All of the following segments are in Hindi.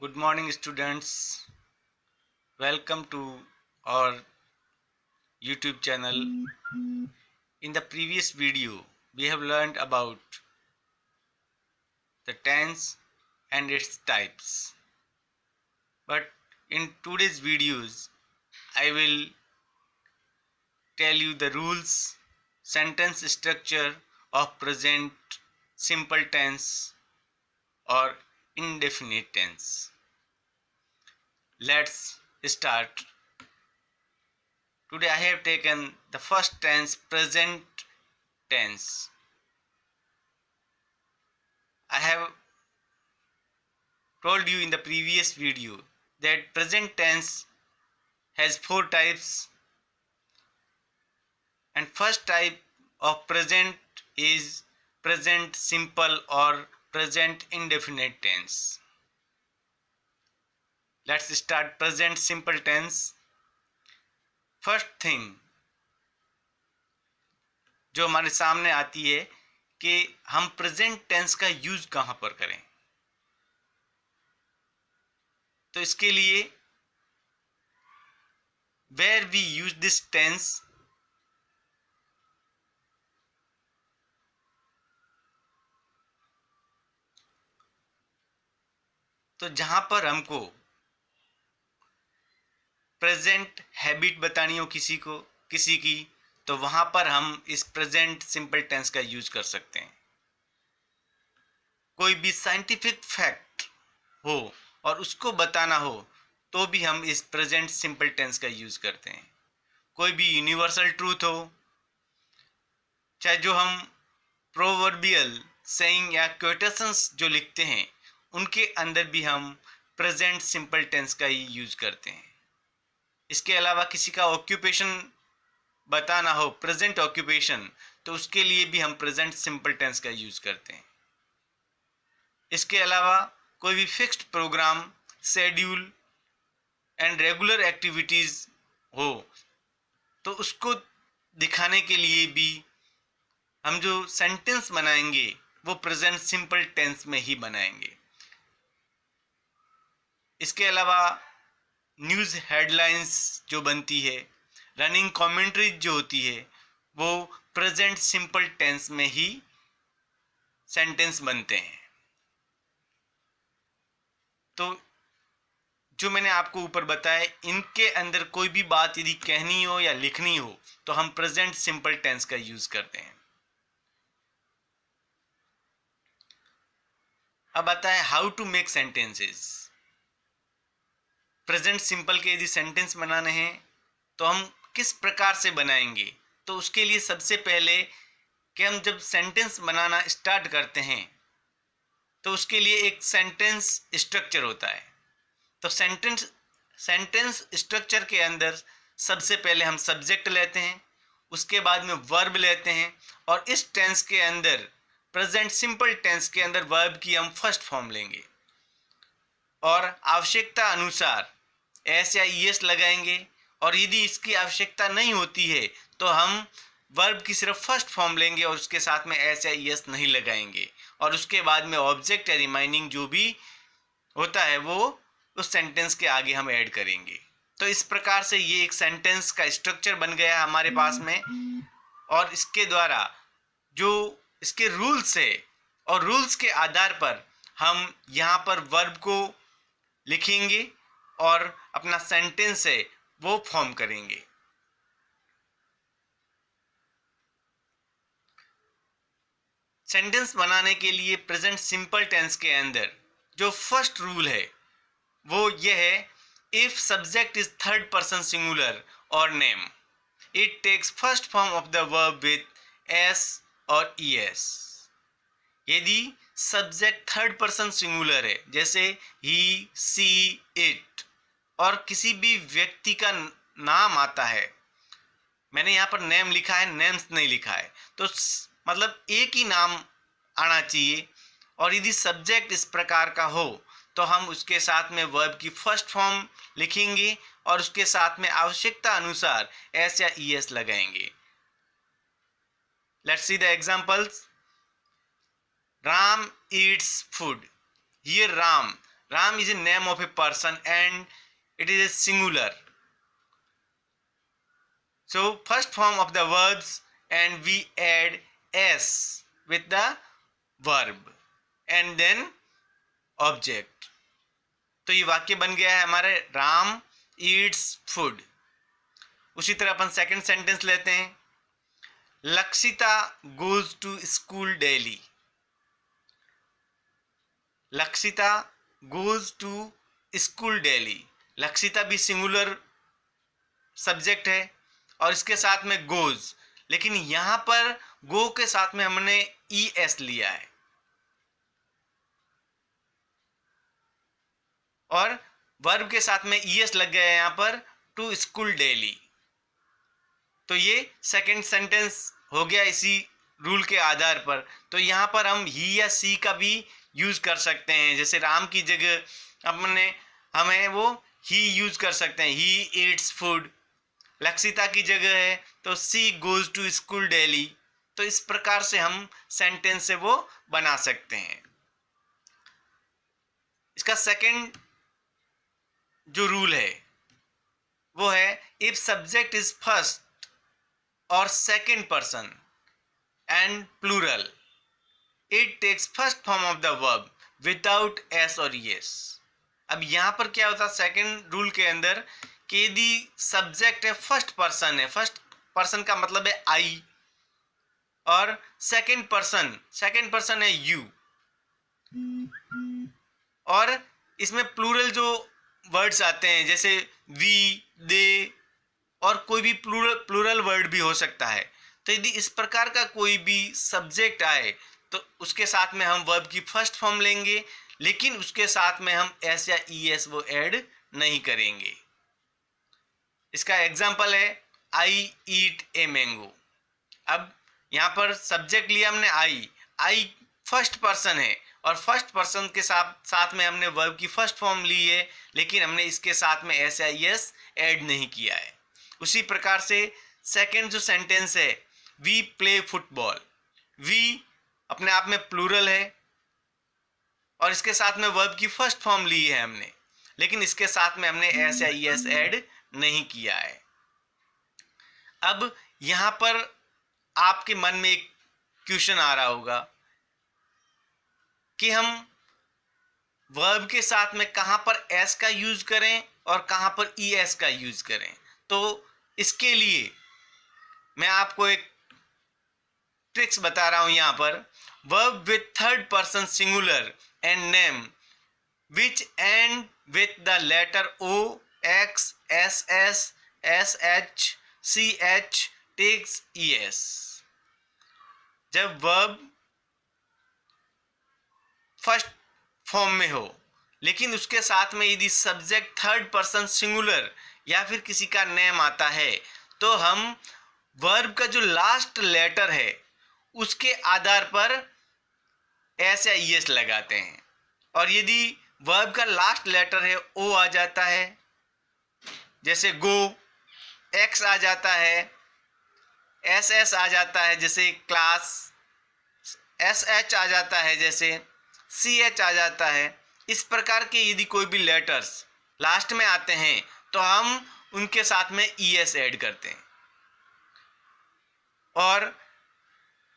Good morning, students. Welcome to our YouTube channel. In the previous video, we have learned about the tense and its types. But in today's videos, I will tell you the rules, sentence structure of present simple tense or indefinite tense. Let's start. Today I have taken the first tense, present tense. I have told you in the previous video that present tense has four types, and first type of present is present simple or present indefinite tense. Let's start present simple tense. First thing जो हमारे सामने आती है कि हम प्रेजेंट टेंस का यूज कहां पर करें, तो इसके लिए where we use this tense, तो जहां पर हमको प्रेजेंट हैबिट बतानी हो किसी की, तो वहां पर हम इस प्रेजेंट सिंपल टेंस का यूज कर सकते हैं। कोई भी साइंटिफिक फैक्ट हो और उसको बताना हो तो भी हम इस प्रेजेंट सिंपल टेंस का यूज करते हैं। कोई भी यूनिवर्सल ट्रूथ हो, चाहे जो हम प्रोवर्बियल सेइंग या क्वेटेशंस जो लिखते हैं उनके अंदर भी हम प्रेजेंट सिंपल टेंस का ही यूज करते हैं। इसके अलावा किसी का ऑक्यूपेशन बताना हो, प्रेजेंट ऑक्यूपेशन, तो उसके लिए भी हम प्रेजेंट सिंपल टेंस का यूज करते हैं। इसके अलावा कोई भी fixed programme, schedule and regular activities हो तो उसको दिखाने के लिए भी हम जो सेंटेंस बनाएंगे वो प्रेजेंट सिंपल टेंस में ही बनाएंगे। इसके अलावा न्यूज़ हेडलाइंस जो बनती है, रनिंग कमेंट्री जो होती है, वो प्रेजेंट सिंपल टेंस में ही सेंटेंस बनते हैं। तो जो मैंने आपको ऊपर बताया, इनके अंदर कोई भी बात यदि कहनी हो या लिखनी हो तो हम प्रेजेंट सिंपल टेंस का यूज करते हैं। अब आता है how to make sentences. Present simple के यदि सेंटेंस बनाने हैं तो हम किस प्रकार से बनाएंगे, तो उसके लिए सबसे पहले कि हम जब सेंटेंस बनाना स्टार्ट करते हैं तो उसके लिए एक सेंटेंस स्ट्रक्चर होता है। तो सेंटेंस स्ट्रक्चर के अंदर सबसे पहले हम सब्जेक्ट लेते हैं, उसके बाद में वर्ब लेते हैं, और इस टेंस के अंदर प्रेजेंट सिंपल टेंस के अंदर वर्ब की हम फर्स्ट फॉर्म लेंगे और आवश्यकता अनुसार एस या ईएस लगाएंगे, और यदि इसकी आवश्यकता नहीं होती है तो हम वर्ब की सिर्फ फर्स्ट फॉर्म लेंगे और उसके साथ में एस या ईएस नहीं लगाएंगे, और उसके बाद में ऑब्जेक्ट या रिमाइनिंग जो भी होता है वो उस सेंटेंस के आगे हम ऐड करेंगे। तो इस प्रकार से ये एक सेंटेंस का स्ट्रक्चर बन गया हमारे पास में, और इसके द्वारा जो इसके रूल्स है और रूल्स के आधार पर हम यहाँ पर वर्ब को लिखेंगे और अपना सेंटेंस है वो फॉर्म करेंगे। सेंटेंस बनाने के लिए प्रेजेंट सिंपल टेंस के अंदर जो फर्स्ट रूल है वो ये है, if subject is third person singular और name, it takes first form of the verb with s और ईएस। यदि सब्जेक्ट थर्ड पर्सन सिंगुलर है, जैसे ही, सी, इट, और किसी भी व्यक्ति का नाम आता है, मैंने यहाँ पर नेम लिखा है, नेम्स नहीं लिखा है, तो मतलब एक ही नाम आना चाहिए, और यदि सब्जेक्ट इस प्रकार का हो तो हम उसके साथ में वर्ब की फर्स्ट फॉर्म लिखेंगे और उसके साथ में आवश्यकता अनुसार एस या ईएस लगाएंगे। Let's see the examples. Ram Yeats food. Here Ram, Ram is a name of a person and it is a singular. So first form of the verbs and we add s with the verb and then object. तो ये वाक्य बन गया है हमारे राम ईट्स फूड. उसी तरह अपन सेकंड सेंटेंस लेते हैं. Lakshita goes to school daily. Lakshita goes to school daily. Lakshita भी सिंगुलर सब्जेक्ट है और इसके साथ में गोज, लेकिन यहां पर गो के साथ में हमने ई एस लिया है और वर्ब के साथ में ई एस लग गया है यहां पर टू स्कूल डेली. तो ये सेकंड सेंटेंस हो गया इसी रूल के आधार पर. तो यहां पर हम ही या सी का भी यूज कर सकते हैं. जैसे राम की जगह हमें वो ही यूज कर सकते हैं, ही ईट्स फूड. लक्षिता की जगह है तो she goes to school daily. तो इस प्रकार से हम सेंटेंस से वो बना सकते हैं. इसका सेकंड जो रूल है वो है इफ सब्जेक्ट इज फर्स्ट और second person and plural it takes first form of the verb without S और एस. अब यहां पर क्या होता है सेकंड रूल के अंदर कि यदि सब्जेक्ट है फर्स्ट पर्सन है, फर्स्ट पर्सन का मतलब है आई, और सेकंड पर्सन है यू, और इसमें प्लूरल जो वर्ड्स आते हैं जैसे वी, दे और कोई भी प्लूरल वर्ड भी हो सकता है. तो यदि इस प्रकार का कोई भी सब्जेक्ट आए तो उसके साथ में हम वर्ब की फर्स्ट फॉर्म लेंगे, लेकिन उसके साथ में हम एस या ई एस वो ऐड नहीं करेंगे. इसका एग्जाम्पल है आई ईट ए मैंगो. अब यहाँ पर सब्जेक्ट लिया हमने आई फर्स्ट पर्सन है और फर्स्ट पर्सन के साथ में हमने वर्ब की फर्स्ट फॉर्म ली है, लेकिन हमने इसके साथ में एस या ई एस ऐड नहीं किया है. उसी प्रकार से सेकंड जो सेंटेंस है वी प्ले फुटबॉल. वी अपने आप में प्लूरल है और इसके साथ में वर्ब की फर्स्ट फॉर्म ली है हमने, लेकिन इसके साथ में हमने एस या ई एस ऐड नहीं किया है. अब यहां पर आपके मन में एक क्वेश्चन आ रहा होगा कि हम वर्ब के साथ में कहां पर एस का यूज करें और कहां पर ई एस का यूज करें. तो इसके लिए मैं आपको एक ट्रिक्स बता रहा हूं. यहां पर verb with third person singular and name which end with the letter O, X, S S, S H, C H takes E S. जब वर्ब फर्स्ट फॉर्म में हो लेकिन उसके साथ में यदि सब्जेक्ट थर्ड पर्सन सिंगुलर या फिर किसी का नेम आता है तो हम वर्ब का जो लास्ट लेटर है उसके आधार पर एस या ई एस लगाते हैं. और यदि वर्ब का लास्ट लेटर है ओ आ जाता है, जैसे गो, एक्स आ जाता है, एस एस आ जाता है जैसे क्लास, एस एच आ जाता है जैसे सी एच आ जाता है. इस प्रकार के यदि कोई भी लेटर्स लास्ट में आते हैं तो हम उनके साथ में ई एस ऐड करते हैं. और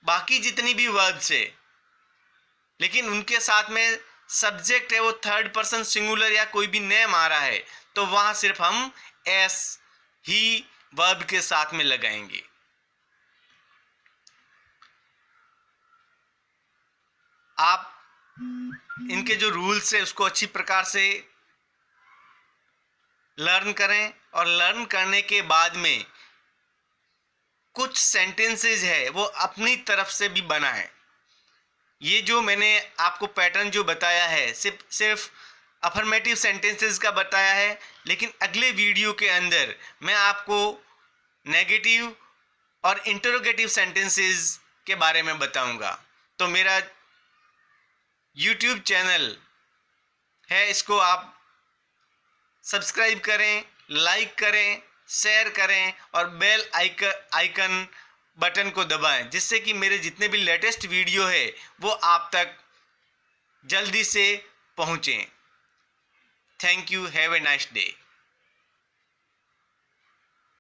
बाकी जितनी भी वर्ब्स है लेकिन उनके साथ में सब्जेक्ट है वो थर्ड पर्सन सिंगुलर या कोई भी नेम आ रहा है तो वहां सिर्फ हम एस ही वर्ब के साथ में लगाएंगे. आप इनके जो रूल्स है उसको अच्छी प्रकार से लर्न करें और लर्न करने के बाद में कुछ सेंटेंसेस है वो अपनी तरफ से भी बनाएं. ये जो मैंने आपको पैटर्न जो बताया है सिर्फ अफर्मेटिव सेंटेंसेस का बताया है, लेकिन अगले वीडियो के अंदर मैं आपको नेगेटिव और इंटरोगेटिव सेंटेंसेस के बारे में बताऊंगा. तो मेरा YouTube चैनल है, इसको आप सब्सक्राइब करें, लाइक करें, शेयर करें और बेल आइकन बटन को दबाएं, जिससे कि मेरे जितने भी लेटेस्ट वीडियो है वो आप तक जल्दी से पहुंचें. Thank you, have a nice day.